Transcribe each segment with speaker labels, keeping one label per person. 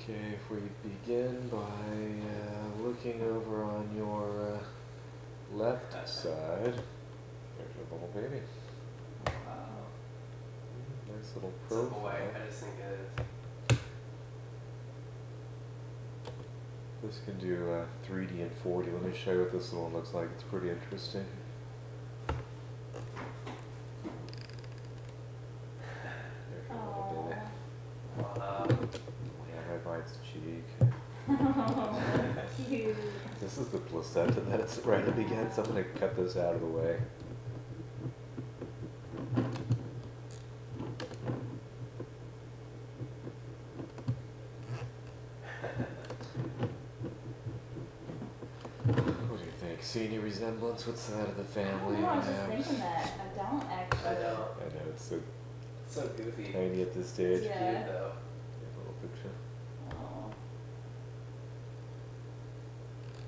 Speaker 1: Okay, if we begin by looking over on your left side, there's your little baby.
Speaker 2: Wow.
Speaker 1: Nice little
Speaker 2: It's a
Speaker 1: profile.
Speaker 2: boy, I just think it is.
Speaker 1: This can do 3D and 4D. Let me show you what this little one looks like. It's pretty interesting. There's your little baby.
Speaker 2: Wow.
Speaker 1: Yeah, right by its cheek.
Speaker 3: Oh, that's cute.
Speaker 1: This is the placenta that's right up against. I'm going to cut this out of the way. What do you think? See any resemblance? What side of the family?
Speaker 3: I was just thinking that. I don't actually.
Speaker 2: I know.
Speaker 1: I know, it's so
Speaker 2: It's so goofy.
Speaker 1: tiny at this stage.
Speaker 3: Yeah.
Speaker 2: Cute though.
Speaker 1: Here's a little picture.
Speaker 3: Oh.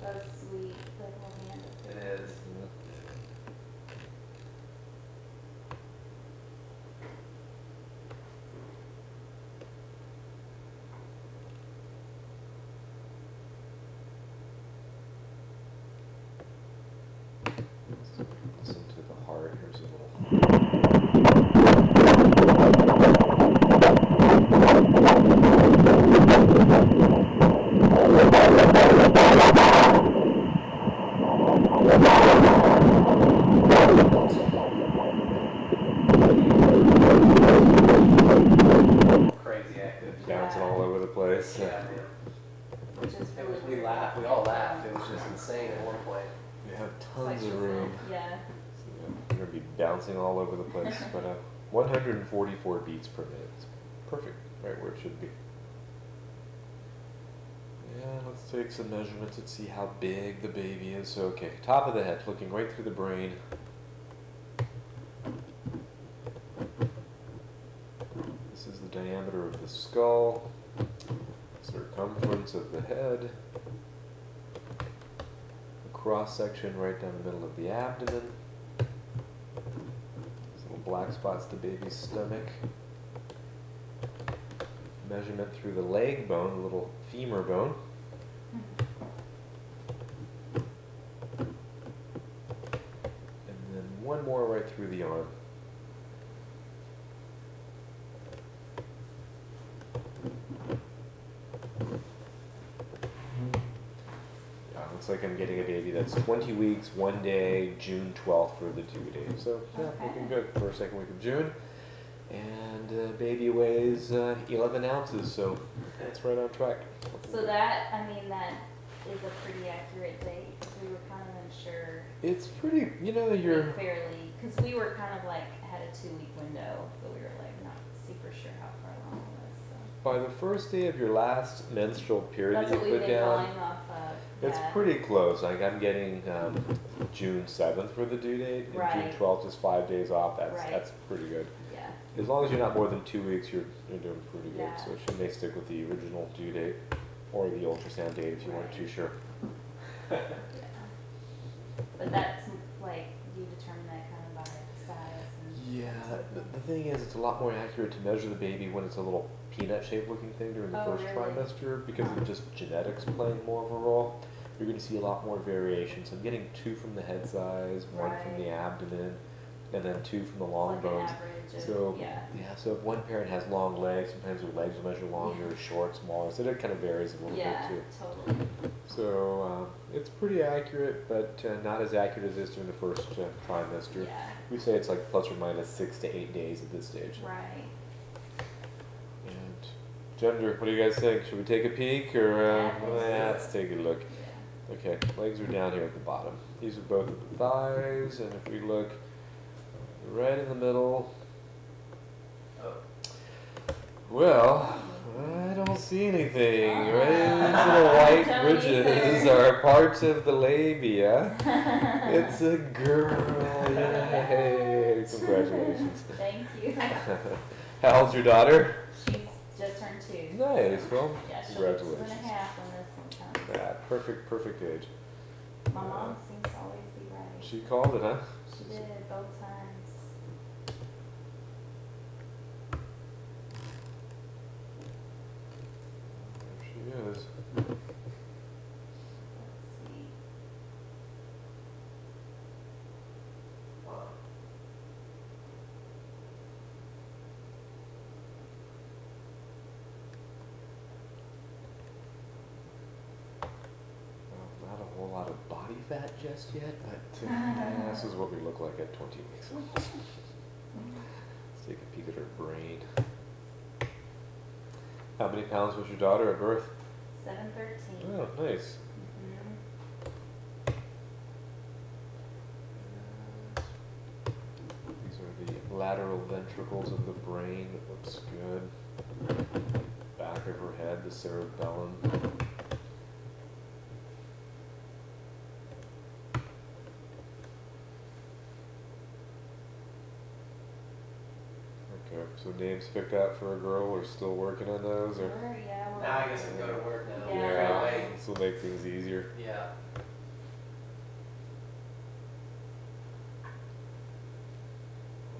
Speaker 3: That's sweet. Like little hand.
Speaker 2: It is.
Speaker 1: Listen to the heart. Here's a little.
Speaker 2: Crazy active.
Speaker 1: Bouncing all over the place.
Speaker 2: Yeah, man.
Speaker 3: Which is
Speaker 2: It
Speaker 3: really
Speaker 2: was, we
Speaker 3: weird.
Speaker 2: laughed, we all laughed. It was just insane at one point.
Speaker 1: We have
Speaker 3: Like
Speaker 1: tons
Speaker 3: she
Speaker 1: of
Speaker 3: said,
Speaker 1: room.
Speaker 3: Yeah.
Speaker 1: So, yeah, we're going to be bouncing all over the place. But 144 beats per minute. It's perfect, right where it should be. Yeah, let's take some measurements and see how big the baby is. So, okay, top of the head, looking right through the brain. This is the diameter of the skull, circumference of the head, the cross section right down the middle of the abdomen. These little black spots, the baby's stomach. Measurement through the leg bone, the little femur bone. And then one more right through the arm. Yeah, looks like I'm getting a baby that's 20 weeks, 1 day, June 12th for the due date. So, yeah,
Speaker 3: Okay.
Speaker 1: looking good for second week of June. And baby weighs 11 ounces, so that's right on track.
Speaker 3: So that, I mean, that is a pretty accurate date. Because we were kind of unsure.
Speaker 1: It's pretty, you know, you're...
Speaker 3: Fairly, because we were kind of like had a 2-week window, but we were like not super sure how far along it was. So.
Speaker 1: By the first day of your last menstrual period
Speaker 3: That's
Speaker 1: that
Speaker 3: what
Speaker 1: you
Speaker 3: we've
Speaker 1: put
Speaker 3: been
Speaker 1: down,
Speaker 3: going off of.
Speaker 1: it's
Speaker 3: Yeah.
Speaker 1: pretty close. Like I'm getting June 7th for the due date, and June
Speaker 3: Right.
Speaker 1: 12th is 5 days off. That's
Speaker 3: Right.
Speaker 1: that's pretty good.
Speaker 3: Yeah.
Speaker 1: As long as you're not more than 2 weeks, you're doing pretty good.
Speaker 3: Yeah.
Speaker 1: So she may stick with the original due date or the ultrasound date if you weren't too sure.
Speaker 3: Yeah. But that's like you determine that kind of by size and.
Speaker 1: Yeah, the thing is, it's a lot more accurate to measure the baby when it's a little peanut-shaped looking thing during the
Speaker 3: Oh,
Speaker 1: first
Speaker 3: really?
Speaker 1: trimester because of just genetics playing more of a role. You're going to see a lot more variation. So I'm getting 2 from the head size, 1 from
Speaker 3: Right.
Speaker 1: the abdomen, and then 2 from the long
Speaker 3: It's like
Speaker 1: bones.
Speaker 3: an average of,
Speaker 1: So
Speaker 3: yeah.
Speaker 1: so if one parent has long legs, sometimes their legs will measure longer,
Speaker 3: Yeah.
Speaker 1: short, smaller. So that kind of varies a little
Speaker 3: Yeah,
Speaker 1: bit too.
Speaker 3: totally.
Speaker 1: So it's pretty accurate, but not as accurate as it is during the first trimester.
Speaker 3: Yeah.
Speaker 1: We say it's like plus or minus 6 to 8 days at this stage.
Speaker 3: Right.
Speaker 1: And gender, what do you guys think? Should we take a peek or
Speaker 3: Yeah,
Speaker 1: let's take a look?
Speaker 3: Yeah.
Speaker 1: Okay, legs are down here at the bottom. These are both of the thighs, and if we look right in the middle,
Speaker 2: Oh.
Speaker 1: well, I don't see anything.
Speaker 3: Oh.
Speaker 1: Right? These little white
Speaker 3: Don't
Speaker 1: ridges
Speaker 3: either.
Speaker 1: are parts of the labia. It's a girl. Yay! Congratulations.
Speaker 3: Thank you.
Speaker 1: How old's your daughter?
Speaker 3: She's just turned 2.
Speaker 1: Nice. Well,
Speaker 3: Yeah, she'll be
Speaker 1: congratulations.
Speaker 3: 2.5 when this one comes.
Speaker 1: Yeah, perfect age.
Speaker 3: My mom seems to always be right.
Speaker 1: She called it, huh?
Speaker 3: She did both times.
Speaker 1: There she is.
Speaker 3: Let's see.
Speaker 2: Wow.
Speaker 1: Well, not a whole lot of body fat just yet, but yeah, this is what we look like at 20 weeks. Let's take a peek at her brain. How many pounds was your daughter at birth?
Speaker 3: 713.
Speaker 1: Oh, nice.
Speaker 3: Mhm.
Speaker 1: And these are the lateral ventricles of the brain. That looks good. Back of her head, the cerebellum. Okay, so names picked out for a girl. We're still working on those, or
Speaker 3: Sure, yeah. We're
Speaker 2: Now I guess I can go to work now.
Speaker 3: Yeah.
Speaker 1: yeah,
Speaker 2: Right.
Speaker 1: this will make things easier.
Speaker 2: Yeah.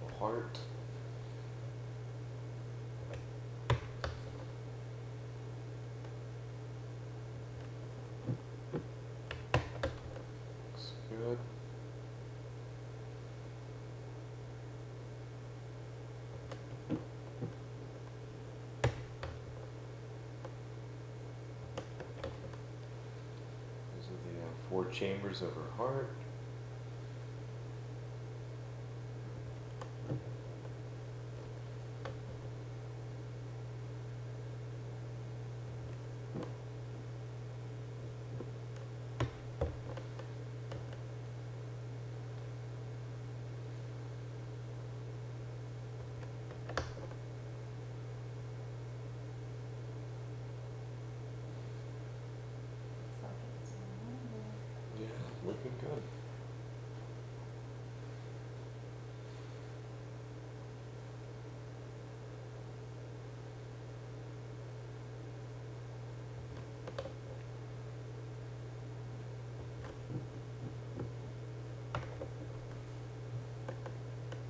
Speaker 1: Little heart. Looks good. These are the 4 chambers of her heart.
Speaker 3: Looks like it's doing well.
Speaker 1: Yeah, looking good.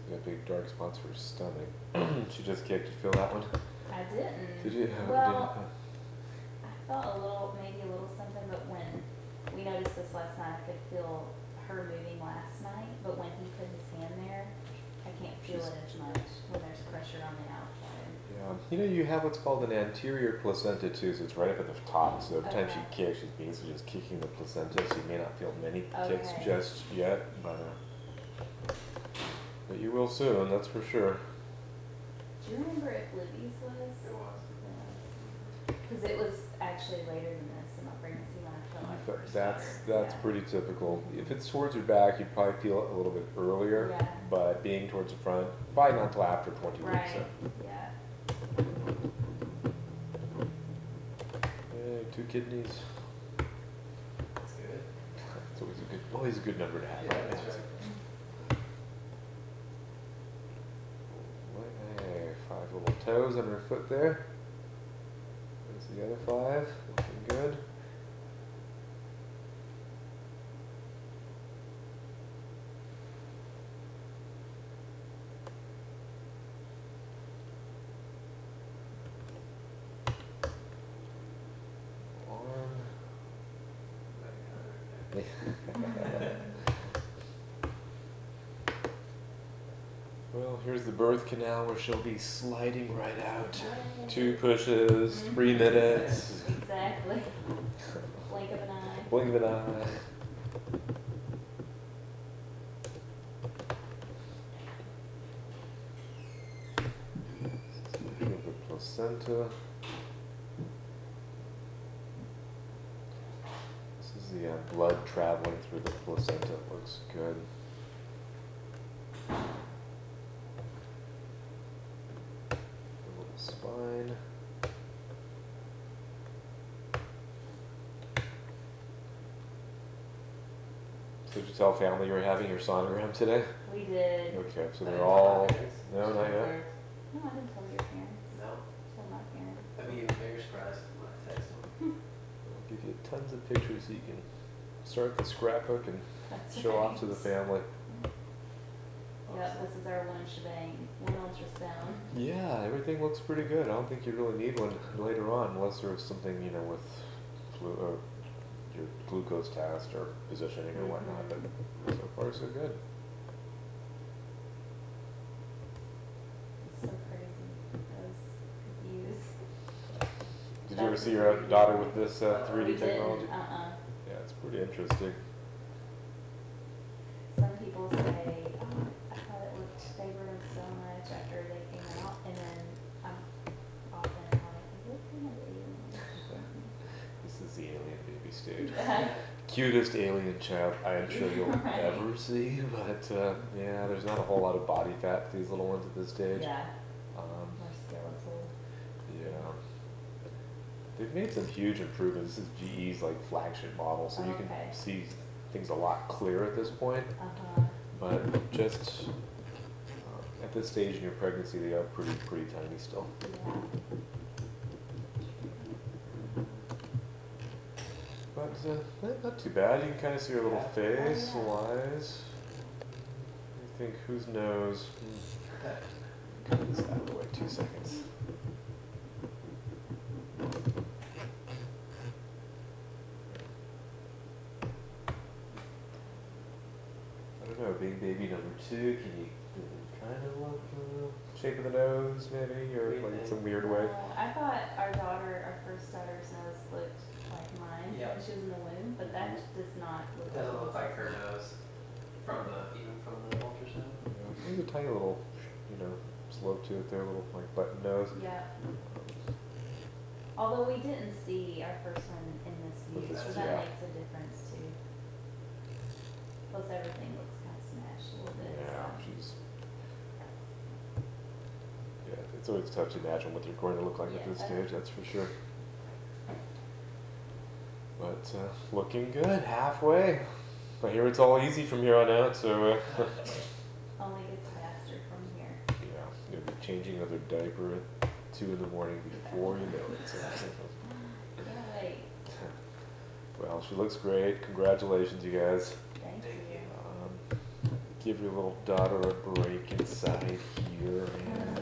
Speaker 1: She's got big dark spots for her stomach. She just kicked. You feel that one?
Speaker 3: I didn't.
Speaker 1: Did you?
Speaker 3: Well, I felt a little, maybe a little something, but when we noticed this last night, I could feel her moving last night, but when he put his hand there, I can't feel it as much when there's pressure on the outside.
Speaker 1: Yeah. You know, you have what's called an anterior placenta too, so it's right up at the top. So every time she
Speaker 3: Okay.
Speaker 1: kicks, she's basically just kicking the placenta. So you may not feel many kicks
Speaker 3: Okay.
Speaker 1: just yet, but you will soon. That's for sure.
Speaker 3: Do you remember if Libby's was?
Speaker 2: It was.
Speaker 3: Because it was actually later than this in my pregnancy when I felt my
Speaker 1: But
Speaker 3: first
Speaker 1: that's
Speaker 3: daughter. Yeah.
Speaker 1: pretty typical. If it's towards your back, you'd probably feel it a little bit earlier.
Speaker 3: Yeah.
Speaker 1: But being towards the front, probably not until after 20 weeks.
Speaker 3: Right,
Speaker 1: So.
Speaker 3: yeah.
Speaker 1: Hey, 2 kidneys.
Speaker 2: That's good.
Speaker 1: It's always a good number to have.
Speaker 2: Yeah, that's right.
Speaker 1: Hey, 5 little toes on her foot there. There's the other 5. Looking good. Arm. Well, here's the birth canal where she'll be sliding right out. 2 pushes, 3 minutes.
Speaker 3: Exactly. Blink of an eye.
Speaker 1: Blink of an eye. Looking at the placenta. This is the blood traveling through the placenta. It looks good. The little spine. So did you tell family you were having your sonogram today?
Speaker 3: We did.
Speaker 1: Okay, so
Speaker 2: I
Speaker 1: they're
Speaker 2: didn't
Speaker 1: all...
Speaker 2: tell my parents.
Speaker 1: No, not yet.
Speaker 3: No, I didn't tell your parents.
Speaker 2: No.
Speaker 3: Told my parents.
Speaker 2: I'd be even bigger surprised when I text them.
Speaker 1: I'll give you tons of pictures so you can start the scrapbook and
Speaker 3: That's
Speaker 1: show off to the
Speaker 3: right.
Speaker 1: family.
Speaker 3: Yep, this is our one shebang, one ultrasound.
Speaker 1: Yeah, everything looks pretty good. I don't think you really need one later on unless there's something, you know, with your glucose test or positioning or whatnot, but so far so good.
Speaker 3: So crazy, those views.
Speaker 1: Did you ever see your daughter with this
Speaker 3: We
Speaker 1: 3D
Speaker 3: didn't,
Speaker 1: technology?
Speaker 3: uh-uh.
Speaker 1: Yeah, it's pretty interesting.
Speaker 3: Some people say, I thought it looked, they were so much after they came out, and then I'm often like, what kind of alien?
Speaker 1: This is the alien baby stage. Cutest alien child I am sure you'll
Speaker 3: Right.
Speaker 1: ever see, but yeah, there's not a whole lot of body fat to these little ones at this stage.
Speaker 3: Yeah,
Speaker 1: Um,
Speaker 3: more skeletal.
Speaker 1: yeah. They've made some huge improvements. This is GE's like flagship model, so you
Speaker 3: Okay.
Speaker 1: can see things a lot clearer at this point.
Speaker 3: Uh-huh.
Speaker 1: But just at this stage in your pregnancy, they are pretty tiny still.
Speaker 3: Yeah.
Speaker 1: But not too bad. You can kind of see her little face,
Speaker 3: Oh, yeah.
Speaker 1: eyes. I think whose nose? Cut this out of the way. 2 seconds. I don't know. Being baby number 2, can you kind of look shape of the nose, maybe, or like in some weird way?
Speaker 3: I thought our first daughter's nose looked like mine
Speaker 2: Yep.
Speaker 3: when she was in the womb, but that does not look
Speaker 2: It doesn't look
Speaker 3: like
Speaker 2: like her nose even from the ultrasound.
Speaker 1: There's a tiny little, you know, slope to it there, little like button nose.
Speaker 3: Yeah. Although we didn't see our first one in this view, so that
Speaker 1: Yeah.
Speaker 3: makes a difference too. Plus everything looks kind of smashed a little bit.
Speaker 1: Yeah,
Speaker 3: so.
Speaker 1: she's. Yeah, it's always tough to imagine what they're going to look like at
Speaker 3: Yeah.
Speaker 1: this stage, that's for sure. But looking good, halfway. I hear it's all easy from here on out, so
Speaker 3: Only gets faster from here.
Speaker 1: yeah, you'll be changing another diaper at 2 in the morning before you know it. So.
Speaker 3: Can't wait.
Speaker 1: Well, she looks great. Congratulations, you guys.
Speaker 3: Thank you.
Speaker 1: Give your little daughter a break inside here. And